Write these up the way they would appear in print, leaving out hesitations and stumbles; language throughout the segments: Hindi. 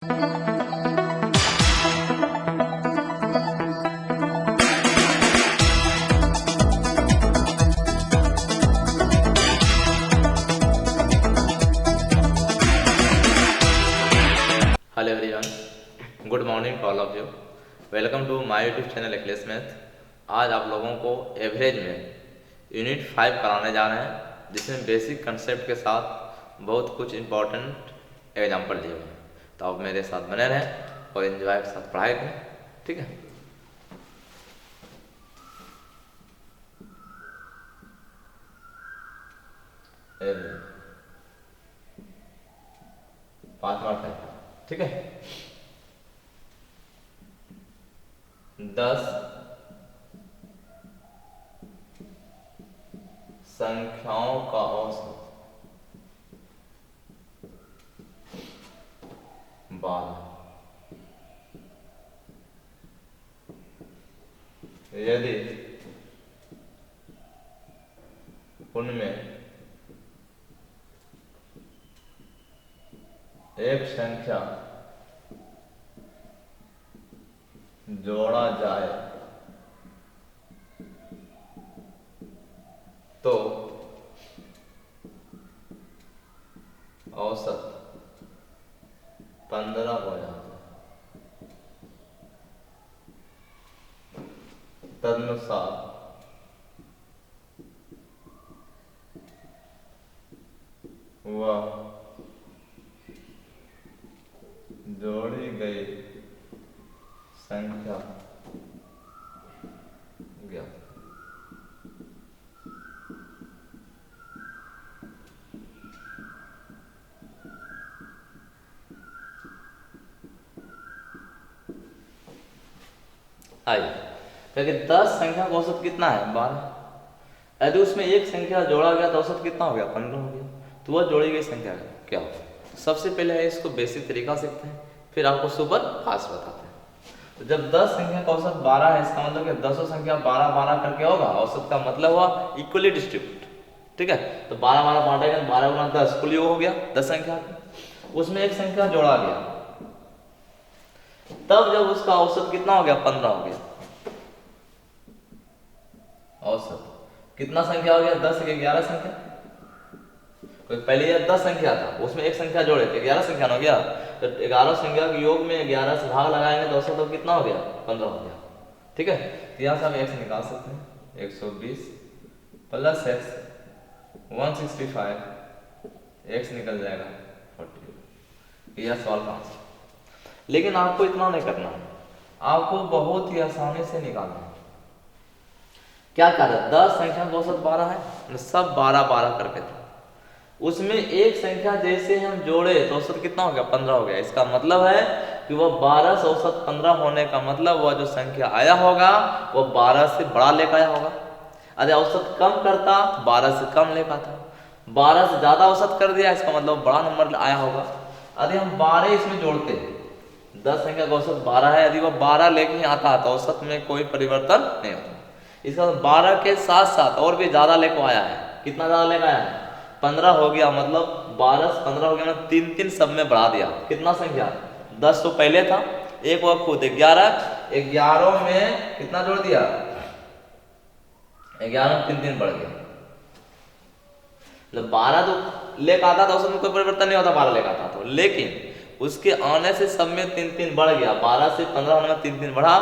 Hello everyone, good morning to all of you. Welcome to my YouTube channel eclass math. आज आप लोगों को एवरेज में यूनिट 5 कराने जा रहे हैं, जिसमें बेसिक कंसेप्ट के साथ बहुत कुछ इम्पोर्टेंट एग्जाम्पल दिए हुए हैं। तो आप मेरे साथ बने रहें और एंजॉय के साथ पढ़ाई करें, ठीक है। एवरेज 5 मार्क है, ठीक है। 10 संख्याओं का औसत 12। यदि उनमें एक संख्या जोड़ा जाए तो औसत 15 हो जाता है। तदनुसार वह जोड़ी गई संख्या ज्ञात। आइए, क्योंकि 10 संख्या का औसत कितना है? 12। यदि उसमें एक संख्या जोड़ा गया तो औसत कितना हो गया? 15 हो गया। तो वह जोड़ी गई संख्या क्या हो? सबसे पहले इसको बेसिक तरीका सीखते हैं, फिर आपको सुपर फास्ट बताते हैं। तो जब 10 संख्या का औसत 12 है, इसका मतलब कि 10 संख्या 12 12 करके होगा। औसत का मतलब हुआ इक्वली डिस्ट्रीब्यूट, ठीक है। तो 12 12 बांटेगा, 12 गुना 10 कुल योग हो गया 10 संख्या का। उसमें एक संख्या जोड़ा गया, तब जब उसका औसत कितना हो गया? 15 हो गया। औसत कितना संख्या हो गया? 10 से 11 संख्या। कोई पहले यह 10 संख्या था, उसमें एक संख्या जोड़े थे, 11 संख्या हो गया। तो 11 संख्या के योग में 11 से भाग लगाएंगे तो औसत तो कितना हो गया? 15 हो गया, ठीक है। तो यहाँ से हम x निकाल सकते हैं। 120 प्लस x 165, x निकल जाएगा 40। यह सवाल का आंसर। लेकिन आपको इतना नहीं करना है, आपको बहुत ही आसानी से निकालना है। क्या कर रहे? 10 संख्या का औसत 12 है, सब 12 12 करके थे। उसमें एक संख्या जैसे हम जोड़े तो औसत कितना हो गया? 15 हो गया। इसका मतलब है कि वह 12 से औसत 15 होने का मतलब वह जो संख्या आया होगा वह 12 से बड़ा लेकर आया होगा। अरे औसत कम करता 12 से कम लेकर आता, 12 से ज्यादा औसत कर दिया, इसका मतलब बड़ा नंबर आया होगा। यदि हम 12 इसमें जोड़ते, 10 संख्या का औसत 12 है, यदि वह 12 लेके ही आता तो औसत में कोई परिवर्तन नहीं होता। इसका मतलब 12 के साथ साथ और भी ज्यादा लेकर आया है। कितना ज्यादा लेकर आया है? 15 हो गया। मतलब 12 से 15 हो गया, मतलब 3 सब में बढ़ा दिया। कितना संख्या? 10 तो पहले था, एक वो खुद 11, 11 में कितना जोड़ दिया? 11 में 3 बढ़ गया। मतलब 12 तो लेकर आता था, उसमें कोई परिवर्तन नहीं होता 12 लेकर आता तो, लेकिन उसके आने से सब में 3 बढ़ गया। 12 से 15 होने में 3 बढ़ा।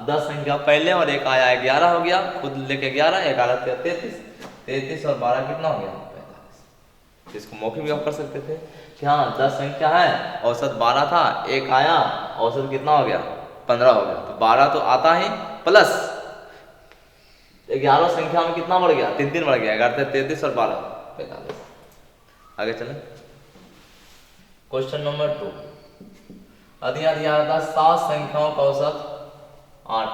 10 संख्या पहले और एक आया 11 हो गया, खुद लेके 11, 11 33 और 12 कितना हो गया? 45। इसको मौखिक भी आप कर सकते थे कि हाँ 10 संख्या है, औसत 12 था, एक आया, औसत कितना हो गया? 15 हो गया। तो 12 तो आता ही, प्लस 11 संख्या में कितना बढ़ गया? 3 बढ़ गया। 11 33 और 12 45। आगे चले क्वेश्चन नंबर 2। यदि दिया था 7 संख्याओं का औसत 8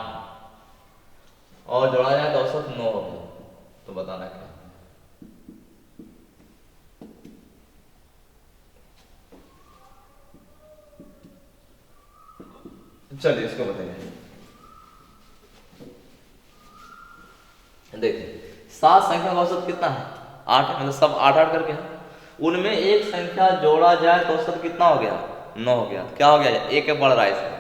और जोड़ा जाए तो औसत 9 हो गया, तो बताना क्या? चलिए इसको बताइए। देखिए 7 संख्या का औसत कितना है? 8, मतलब सब 8 8 करके है। उनमें एक संख्या जोड़ा जाए तो औसत कितना हो गया? 9 हो गया, तो क्या हो गया, एक बढ़ रहा है इसमें,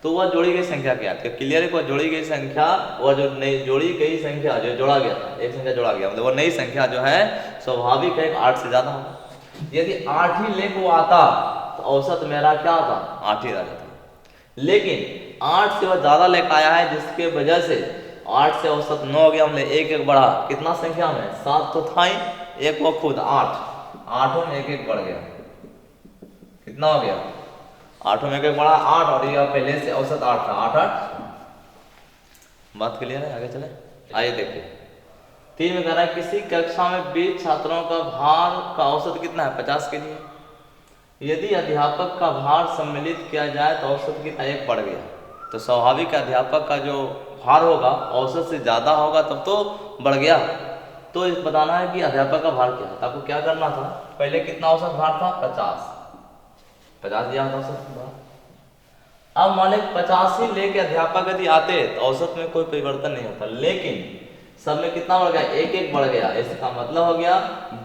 तो वह जोड़ी गई संख्या क्या है, तो क्लियर है वह जोड़ी गई संख्या, वह जो नई जोड़ी गई संख्या जो जोड़ा गया था, एक संख्या जोड़ा गया, मतलब वो नई संख्या जो है स्वाभाविक है 8 से ज्यादा होगा। यदि 8 ही लेके वो आता तो औसत मेरा क्या आता, 8 ही रह जाता, लेकिन 8 से वह ज्यादा लेकर आया है जिसके वजह से 8 से औसत 9 हो गया, हमने एक एक बढ़ा, कितना संख्या में 7 तो था ही, एक वो खुद 8, 8 में एक एक बढ़ गया, कितना हो गया 8 में एक एक बढ़ा 8, और ये पहले से औसत 8 था, 8 8, बात क्लियर है, आगे चले। आइए देखिए 3 में कह रहा है किसी कक्षा में 20 छात्रों का भार का औसत कितना है, 50 के लिए, यदि अध्यापक का भार सम्मिलित किया जाए तो औसत कितना, एक बढ़ गया, तो स्वाभाविक अध्यापक का जो भार होगा औसत से ज्यादा होगा तब तो बढ़ गया, तो बताना है कि अध्यापक का भार क्या है, तो आपको क्या करना था, पहले कितना औसत भार था 50 दिया था औसत भार, अब मान 50 ही लेके अध्यापक यदि आते तो औसत में कोई परिवर्तन नहीं होता, लेकिन सब में कितना बढ़ गया, एक एक बढ़ गया, इसका मतलब हो गया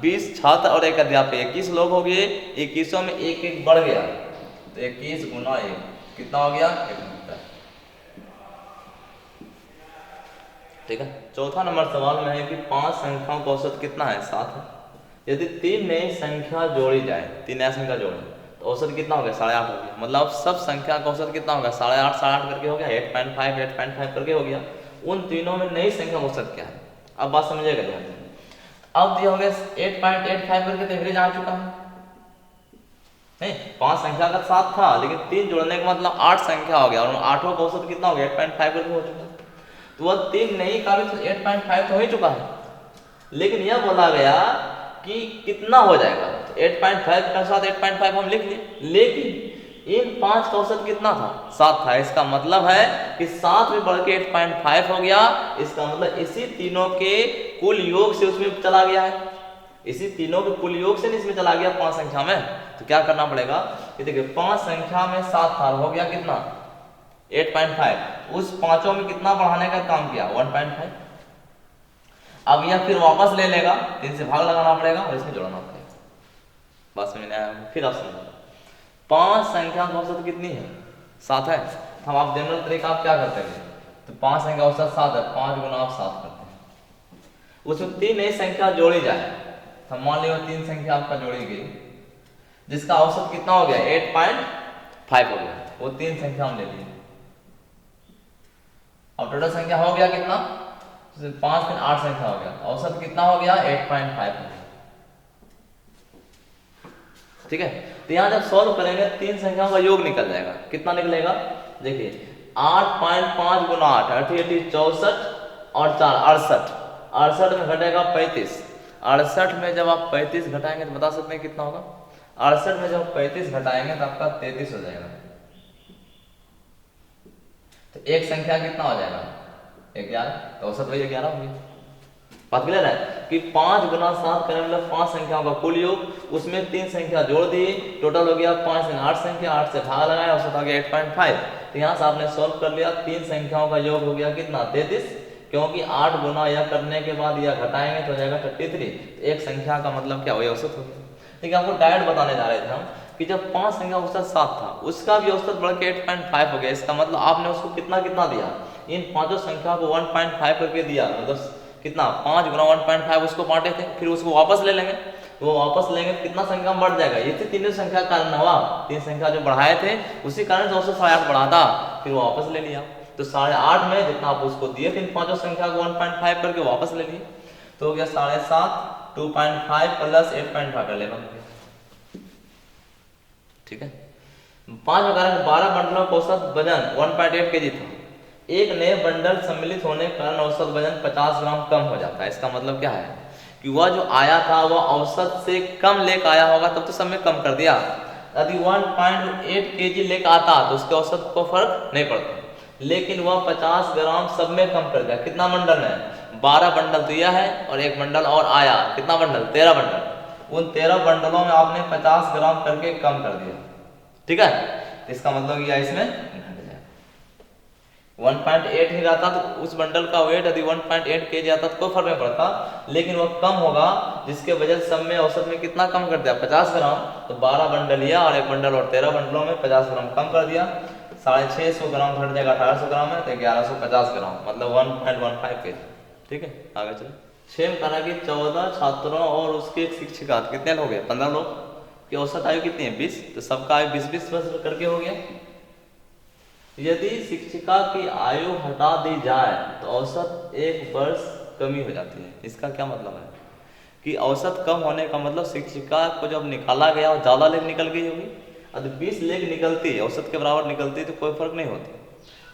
20 छात्र और एक अध्यापक 21 लोग हो गए, 21 में एक एक बढ़ गया, तो 21 गुना 1 कितना हो गया, 1 मीटर। ठीक है, चौथा नंबर सवाल में है कि 5 संख्याओं का औसत कितना है, 7 है, यदि 3 नई संख्या जोड़ी जाए, 3 नया संख्या जोड़े तो औसत कितना हो गया, 8.5 हो गया, मतलब सब संख्या का औसत कितना होगा, 8.5 करके हो गया, 8.5 करके हो गया, उन तीनों में नई संख्या का औसत क्या है, अब बात समझिएगा ध्यान से, अब दिया हो गया 8.85 करके तो एवरेज आ चुका है, नहीं 5 संख्या का 7 था, लेकिन 3 जोड़ने का मतलब 8 संख्या हो गया, और 8 का औसत कितना हो गया, 8.5 करके हो चुका है, तो वह 3 नहीं का भी तो 8.5 तो हो ही चुका है, लेकिन यह बोला गया कि कितना हो जाएगा, तो 8.5 के साथ 8.5 हम लिख लिए, लेकिन इन 5 का औसत कितना था, 7 था, इसका मतलब है कि 7 में बढ़ के 8.5 हो गया, इसका मतलब इसी तीनों के कुल योग से उसमें चला गया है, इसी तीनों के कुल योग से इसमें चला गया 5 संख्या में, तो क्या करना पड़ेगा कि देखिए 5 संख्या में 7 था, हो गया कितना 8.5, उस पांचों में कितना बढ़ाने का काम किया 1.5, अब यह फिर वापस ले लेगा, 3 से भाग लगाना पड़ेगा और इसमें जोड़ना पड़ेगा, बस में आया, फिर आप समझो 5 संख्या का औसत कितनी है, 7 है, हम आप जनरल तरीका आप क्या करते हैं, तो 5 संख्या औसत 7 है, 5 गुना आप 7 करते हैं, उसमें 3 नई संख्या जोड़ी जाए, तो मान लीजिए 3 संख्या आपका जोड़ी गई जिसका औसत कितना हो गया 8.5 हो गया, वो 3 संख्या हम ले लिए, अब टोटल संख्या हो गया कितना, 5 में 8 संख्या हो गया, औसत कितना हो गया 8.5 हो गया, ठीक है, तो यहां जब सॉल्व करेंगे 3 संख्याओं का योग निकल जाएगा, कितना निकलेगा, देखिए 8.5 गुना 8 64 और 4 68, 68 में घटेगा 35, 68 में जब आप 35 घटाएंगे तो बता सकते हैं कितना होगा, 68 में जब 35 घटाएंगे तो आपका 33 हो जाएगा, तो एक संख्या कितना हो जाएगा 11, तो औसत वही 11 होगी, बात क्लियर है कि 5 गुना 7 करें मतलब 5 संख्याओं का कुल योग, उसमें 3 संख्या जोड़ दी, टोटल हो गया 5 में 8 संख्या, 8 से भाग लगाया औसत आ गया 8.5, तो यहाँ से आपने सॉल्व कर लिया, 3 संख्याओं का योग हो गया कितना 33, क्योंकि 8 गुना यह करने के बाद यह घटाएंगे तो हो जाएगा 33, तो एक संख्या का मतलब क्या वही औसत हो गया। लेकिन आपको डायरेक्ट बताने जा रहे थे हम कि जब 5 संख्या औसत 7 था उसका भी औसत बढ़ के 8.5 हो गया, इसका मतलब आपने उसको कितना कितना दिया, इन पांचों संख्या को 1.5 करके दिया, मतलब कितना 5 गुना 1.5 उसको बांटे थे, फिर उसको वापस ले लेंगे, वो वापस लेंगे कितना संख्या बढ़ जाएगा, ये थी तीनों संख्या कारण हुआ, 3 संख्या जो बढ़ाए थे उसी कारण से 8.5 बढ़ा था, फिर वापस ले लिया, तो 8.5 में जितना आप उसको दिए थे इन पांचों संख्या को 1.5 करके वापस ले लिए, तो हो गया 7.5 2.5 प्लस 8.5 कर लेना, ठीक है। 5 में कारण 12 बंडलों का औसत वजन 1.8 kg था, एक नए बंडल सम्मिलित होने के कारण औसत वजन 50 ग्राम कम हो जाता है, इसका मतलब क्या है कि वह जो आया था वह औसत से कम लेकर आया होगा तब तो सब में कम कर दिया, यदि 1.8 kg लेकर आता तो उसके औसत को फर्क नहीं पड़ता, लेकिन वह 50 ग्राम सब में कम कर दिया, कितना बंडल है 12 बंडल दिया है और एक बंडल और आया, कितना बंडल 13 बंडल, उन 13 बंडलों में आपने 50 ग्राम करके कम कर दिया, ठीक है, इसका मतलब यह इसमें 1.8 ही रहता तो उस बंडल का वेट यदि 1.8 kg आता तो कोई फर्क नहीं पड़ता, लेकिन वो कम होगा जिसके वजह से सब में औसत में कितना कम कर दिया 50 ग्राम। तो 12 बंडल लिया और एक बंडल और 13 बंडलों में 50 ग्राम कम कर दिया, 650 ग्राम घट जाएगा 1800 ग्राम है तो 1150 ग्राम मतलब 1.15 kg। ठीक है आगे चलो। सेम करा कि 14 छात्रों और उसके एक शिक्षिका कितने लोग हैं 15 लोग की औसत आयु कितनी है 20, तो सबका आयु 20-20 वर्ष करके हो गया। यदि शिक्षिका की आयु हटा दी जाए तो औसत 1 वर्ष कमी हो जाती है। इसका क्या मतलब है कि औसत कम होने का मतलब शिक्षिका को जब निकाला गया और ज़्यादा लेख निकल गई होगी। अगर 20 लेख निकलती औसत के बराबर निकलती तो कोई फर्क नहीं होती,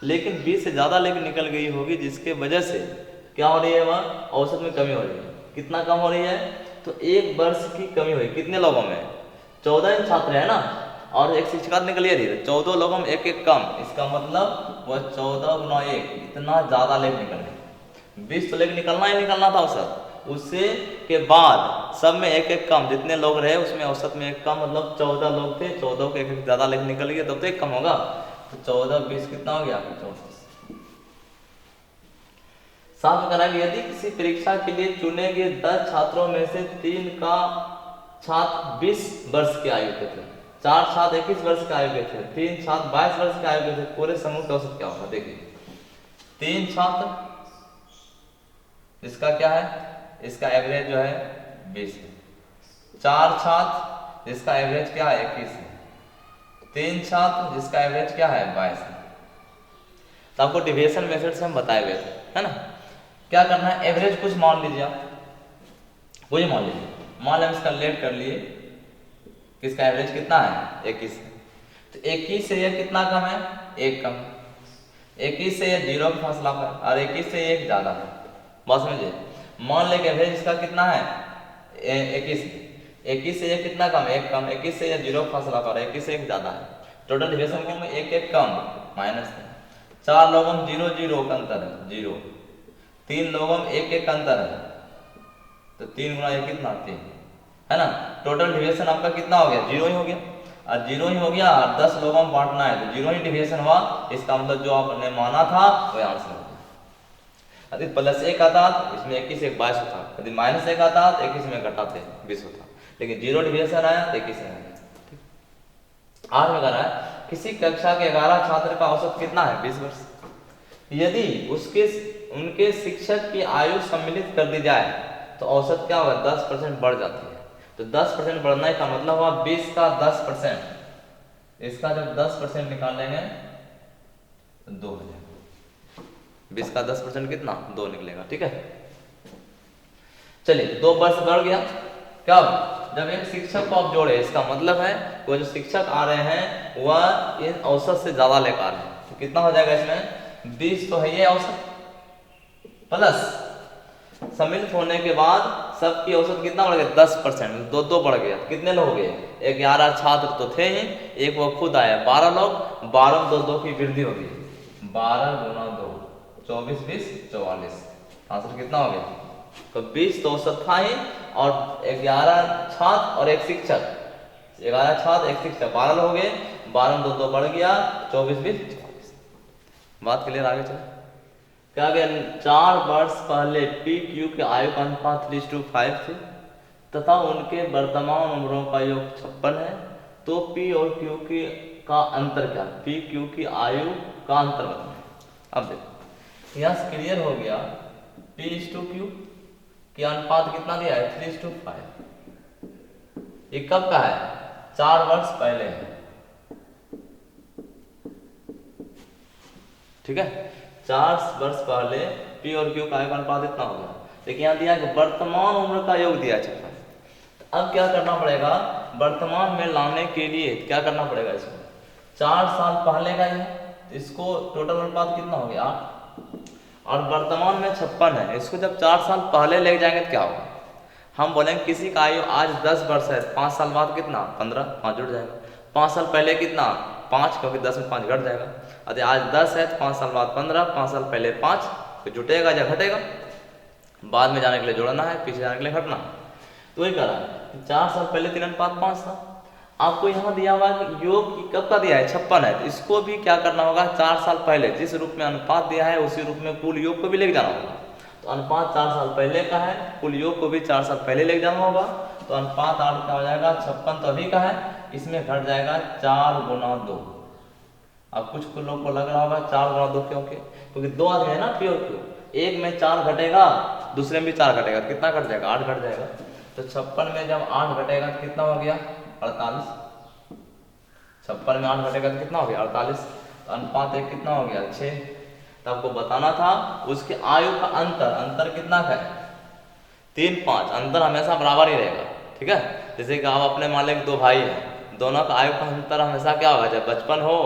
लेकिन 20 से ज़्यादा लेख निकल गई होगी जिसके वजह से क्या हो रही है वहाँ औसत में कमी हो रही है। कितना कम हो रही है तो 1 वर्ष की कमी हुई। कितने लोगों में 14 छात्र है ना और एक शिक्षिका निकल रही है 14 लोगों में एक कम, इसका मतलब वह 14 गुना 1 इतना ज्यादा लेख निकल गया। 20 तो लेख निकलना ही निकलना था औसत, उससे के बाद सब में एक कम, जितने लोग रहे उसमें औसत में एक कम मतलब 14 लोग थे, 14 के एक ज्यादा लेख निकल गया तब तो एक कम होगा। तो 14-20 कितना हो गया 34। साफ करा कि यदि किसी परीक्षा के लिए चुने गए 10 छात्रों में से 3 का छात्र 20 वर्ष के आयु के थे, 4 छात्र 21 वर्ष के आयु के थे, 3 छात्र 22 वर्ष के आयु के थे, पूरे समूह का औसत क्या होगा। देखिए 3 छात्र इसका क्या है, इसका एवरेज जो है 20 है, 4 छात्र जिसका एवरेज क्या है 21 है, 3 छात्र जिसका एवरेज क्या है 22 है। तो आपको डिविएशन मेथड से हम बताए गए थे है ना। क्या करना है एवरेज कुछ मान लीजिए आप, कुछ मान लीजिए, मान लें इसका लेट कर लिए किसका एवरेज कितना है 21 है, तो 21 से यह कितना कम है 1 कम, 21 से यह 0 का फासला है और 21 से 1 ज्यादा है। बात समझिए, मान लें एवरेज इसका कितना है 21, 21 से यह कितना कम 1 कम, 21 से यह 0 का फासला पर 21 से 1 ज्यादा है। टोटल डिविएशन में 1 कम माइनस है, 4 लोगों में 0 का अंतर है 0, 3 लोगों में 1 अंतर है, तो 3 गुना 1 कितना 3 है ना। टोटल डिविएशन आपका कितना हो गया 0 ही हो गया, और 0 ही हो गया और 10 लोगों में बांटना है तो 0 ही डिविएशन हुआ। इसका मतलब जो आपने माना था वही आंसर हो गया। यदि +1 आता इसमें 21 से 22 होता, यदि -1 आता तो 21 में घटाते 20 होता, लेकिन 0 डिविएशन आया तो 21 में आया। आज में कह रहा है किसी कक्षा के 11 छात्र का औसत कितना है 20 वर्ष। यदि उनके शिक्षक की आयु सम्मिलित कर दी जाए तो औसत क्या होगा 10% बढ़ जाती है। तो 10% बढ़ने का मतलब हुआ 20 का 10%, इसका जब 10% निकालेंगे तो 2 हो जाएगा, 20 का 10% कितना 2 निकलेगा। ठीक है चलिए 2 वर्ष बढ़ गया, कब जब एक शिक्षक को आप जोड़े, इसका मतलब है वो जो शिक्षक आ रहे हैं वह इन औसत से ज्यादा लेकर आ रहे हैं, तो कितना हो जाएगा इसमें 20 तो है ये औसत प्लस सम्मिलित होने के बाद सबकी औसत कितना बढ़ गया 10%, 2 बढ़ गया। कितने लोग हो गए 11 छात्र तो थे ही, एक वो खुद आया 12 लोग, 12 में 2 की वृद्धि होगी, 12 गुना 2 24 20 44, आंसर कितना हो गया तो 20 तो औसत था ही, और 11 छात्र और एक शिक्षक, 11 छात्र एक शिक्षक 12 लोग हो गए, 12 में 2 बढ़ गया 24 20 44। बात क्लियर, आगे चलो। क्या गया 4 वर्ष पहले पी क्यू के आयु का अनुपात 3:5 थे तथा उनके वर्तमान उम्रों का योग 56 है, तो पी और क्यू की का अंतर क्या, पी क्यू की आयु का अंतर बताएं। अब देखो यहाँ से क्लियर हो गया P/Q की अनुपात कितना दिया है 3:5, ये कब का है 4 वर्ष पहले है। ठीक है 4 वर्ष पहले पी और क्यू का अनुपात इतना होगा, लेकिन यहाँ दिया कि वर्तमान उम्र का योग दिया 56। तो अब क्या करना पड़ेगा वर्तमान में लाने के लिए क्या करना पड़ेगा, इसको 4 साल पहले का है, इसको टोटल अनुपात कितना हो गया 8, और वर्तमान में 56 है, इसको जब 4 साल पहले ले जाएंगे तो क्या होगा, हम बोलेंगे किसी का आयु आज 10 वर्ष है, 5 साल बाद कितना 15, 5 जुड़ जाएगा, 5 साल पहले कितना 5, क्योंकि 10 में 5 घट जाएगा। अरे आज 10 है तो 5 साल बाद 15, 5 साल पहले 5, तो जुटेगा या घटेगा, बाद में जाने के लिए जोड़ना है, पीछे जाने के लिए घटना। तो वही करा 4 साल पहले 3:5 था, आपको यहाँ दिया हुआ है कि योग की कब का दिया है 56 है, तो इसको भी क्या करना होगा 4 साल पहले जिस रूप में अनुपात दिया है उसी रूप में कुल योग को भी लेके जाना होगा। तो अनुपात 4 साल पहले का है, कुल योग को भी 4 साल पहले लेके जाना होगा। तो अनुपात 8 क्या हो जाएगा 56 तो अभी का है, इसमें घट जाएगा 4 गुना 2। अब कुछ लोग को लग रहा होगा 4 गुना 2 क्योंकि 2 आदमी है ना प्योर क्यों, एक में 4 घटेगा दूसरे में भी 4 घटेगा, कितना घट जाएगा 8 घट जाएगा। तो 56 में जब 8 घटेगा तो कितना हो गया 48। 56 में 8 घटेगा तो कितना हो गया 48। तो अनुपात 1 कितना हो गया 6। तो आपको बताना था उसके आयु का अंतर कितना का है 3 5। अंतर हमेशा बराबर ही रहेगा, ठीक है। जैसे कि आप अपने मान लें 2 भाई हैं, दोनों का आयु का अंतर हमेशा क्या होगा, जब बचपन हो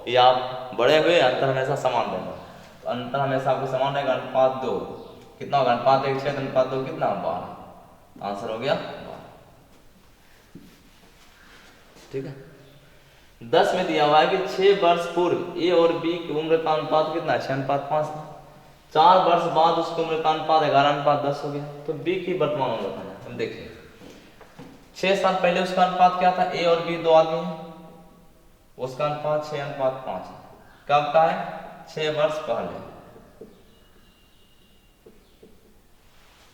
या बड़े हुए अंतर हमेशा समान रहेगा। तो अंतर हमेशा आपको समान रहेगा। अनुपात 2 कितना होगा, अनुपात 1 6, अनुपात 2 कितना 12। आंसर हो गया 12, ठीक है। 10 में दिया हुआ है कि 6 वर्ष पूर्व ए और बी की उम्र का अनुपात कितना है 6:5 है। 4 वर्ष बाद उसकी उम्र का अनुपात 11:10 हो गया। तो बी की वर्तमान उम्र बताना है। हम देखिए 6 साल पहले उसका अनुपात क्या था, ए और बी 2 आदमी हैं, उसका अनुपात 6:5 है। कब का है 6 वर्ष पहले,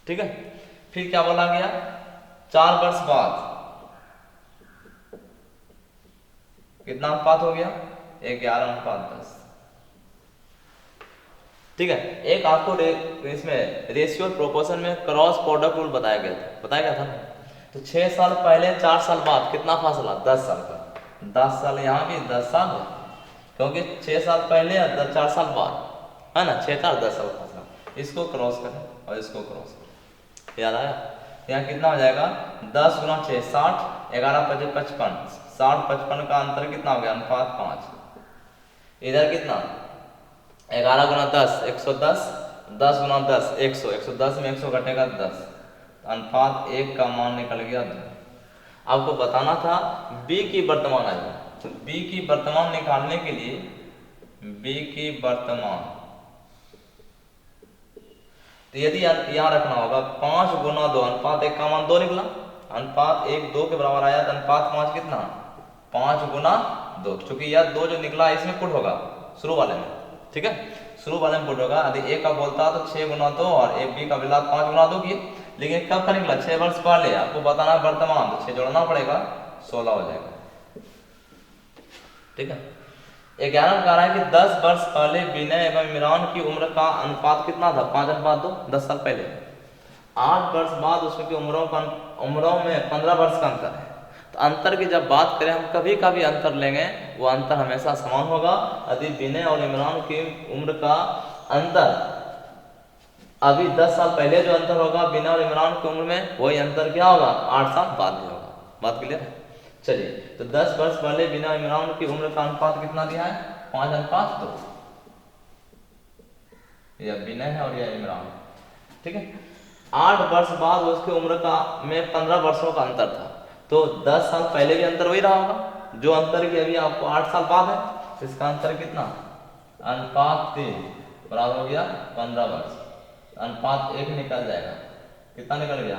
ठीक है। फिर क्या बोला गया 4 वर्ष बाद कितना अनुपात हो गया 11:10, ठीक है। एक आपको इसमें रेशियो प्रोपोर्शन में क्रॉस प्रोडक्ट रूल बताया गया था ना। तो 6 साल पहले 4 साल बाद कितना फासला 10 साल का, 10 साल यहाँ भी 10 साल है, क्योंकि 6 साल पहले 4 साल बाद है ना, 6 4 10 साल फासला। इसको क्रॉस करें और इसको क्रॉस करें, याद आया। यहाँ कितना हो जाएगा 10 गुना 6 60, 11 5 55, 60 55 का अंतर कितना हो गया अनुपात 5। इधर कितना 11 गुना 10 110, 10 गुना 10 100, 110 में 100 घटेगा 10, अनुपात 1 का मान निकल गया 2। आपको बताना था बी की वर्तमान आयु। तो बी की वर्तमान निकालने के लिए बी की वर्तमान, तो यदि यहाँ रखना होगा 5 गुना 2, अनुपात 1 का मान 2 निकला, अनुपात 1 2 के बराबर आया, तो अनुपात 5 कितना 5 गुना 2। क्योंकि यह 2 जो निकला इसमें पुट होगा शुरू वाले में, ठीक है, शुरू वाले में पुट होगा। यदि ए का बोलता तो 6 गुना 2 और ए बी का बिला 5 गुना 2 किए, लेकिन कब का निकला 6 वर्ष पहले। आपको बताना वर्तमान, तो 6 जोड़ना पड़ेगा 16 हो जाएगा, ठीक है। 11 कह रहा है कि 10 वर्ष पहले विनय एवं इमरान की उम्र का अनुपात कितना था 5:2, 10 साल पहले। 8 वर्ष बाद उसकी उम्रों में 15 वर्ष का अंतर है। तो अंतर की जब बात करें हम कभी का भी अंतर लेंगे वो अंतर हमेशा समान होगा। यदि विनय और इमरान की उम्र का अंतर अभी 10 साल पहले जो अंतर होगा विनय और इमरान की उम्र में, वही अंतर क्या होगा 8 साल बाद में होगा। बात क्लियर है। चलिए, तो 10 वर्ष पहले विनय और इमरान की उम्र का अनुपात कितना दिया है 5:2। यह विनय है और यह इमरान, ठीक है। 8 वर्ष बाद उसकी उम्र का में 15 वर्षों का अंतर था। तो 10 साल पहले भी अंतर वही रहा होगा जो अंतर की अभी आपको 8 साल बाद है। तो इसका अंतर कितना अनुपात 3 बराबर हो गया 15 वर्ष। अनुपात 1 निकल जाएगा, कितना निकल गया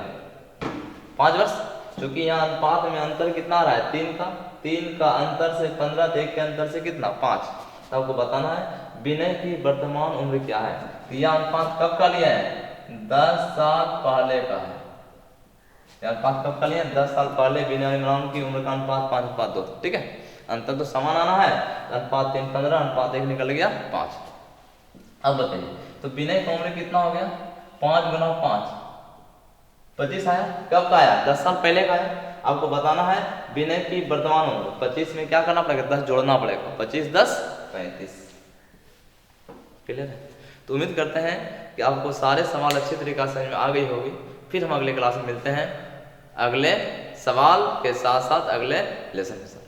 5 वर्ष। क्योंकि यहाँ अनुपात में अंतर कितना रहा है 3 का अंतर से 15 1 के अंतर से कितना 5। तो आपको बताना है विनय की वर्तमान उम्र क्या है। तो यह अनुपात कब का लिया है 10 साल पहले का है। अनुपात कब का लिया 10 साल पहले विनय और इमरान की उम्र का अनुपात 5:2, ठीक है। अंतर तो समान आना है। अनुपात 3 15, अनुपात 1 निकल गया 5। अब बताइए तो विनय की उम्र कितना हो गया 5 गुना 5 25 आया। कब का आया 10 साल पहले का आया। आपको बताना है विनय की वर्तमान उम्र। 25 में क्या करना पड़ेगा 10 जोड़ना पड़ेगा, 25 10 35। क्लियर है। तो उम्मीद करते हैं कि आपको सारे सवाल अच्छी तरीके से समझ में आ गई होगी। फिर हम अगले क्लास में मिलते हैं अगले सवाल के साथ साथ अगले लेसन के साथ।